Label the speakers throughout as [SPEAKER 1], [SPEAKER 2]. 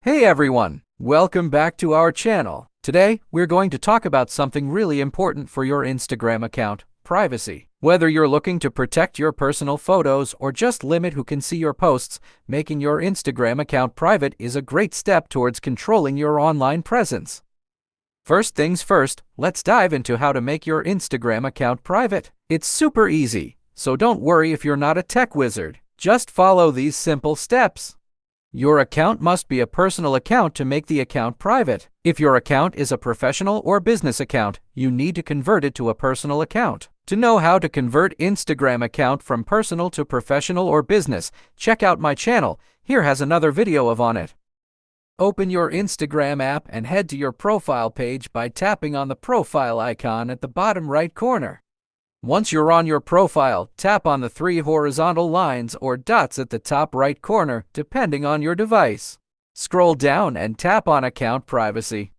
[SPEAKER 1] Hey everyone, welcome back to our channel. Today, we're going to talk about something really important for your Instagram account, privacy. Whether you're looking to protect your personal photos or just limit who can see your posts, making your Instagram account private is a great step towards controlling your online presence. First things first, let's dive into how to make your Instagram account private. It's super easy, so don't worry if you're not a tech wizard. Just follow these simple steps. Your account must be a personal account to make the account private. If your account is a professional or business account, you need to convert it to a personal account. To know how to convert Instagram account from personal to professional or business, check out my channel. Here has another video on it. Open your Instagram app and head to your profile page by tapping on the profile icon at the bottom right corner. Once you're on your profile, tap on the 3 horizontal lines or dots at the top right corner, depending on your device. Scroll down and tap on Account Privacy.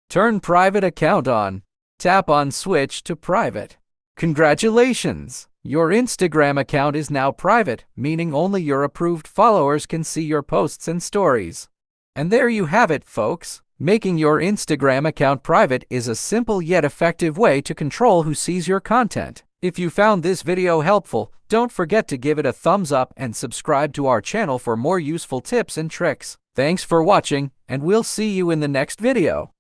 [SPEAKER 1] Turn Private Account on. Tap on Switch to Private. Congratulations! Your Instagram account is now private, meaning only your approved followers can see your posts and stories. And there you have it, folks. Making your Instagram account private is a simple yet effective way to control who sees your content. If you found this video helpful, don't forget to give it a thumbs up and subscribe to our channel for more useful tips and tricks. Thanks for watching, and we'll see you in the next video.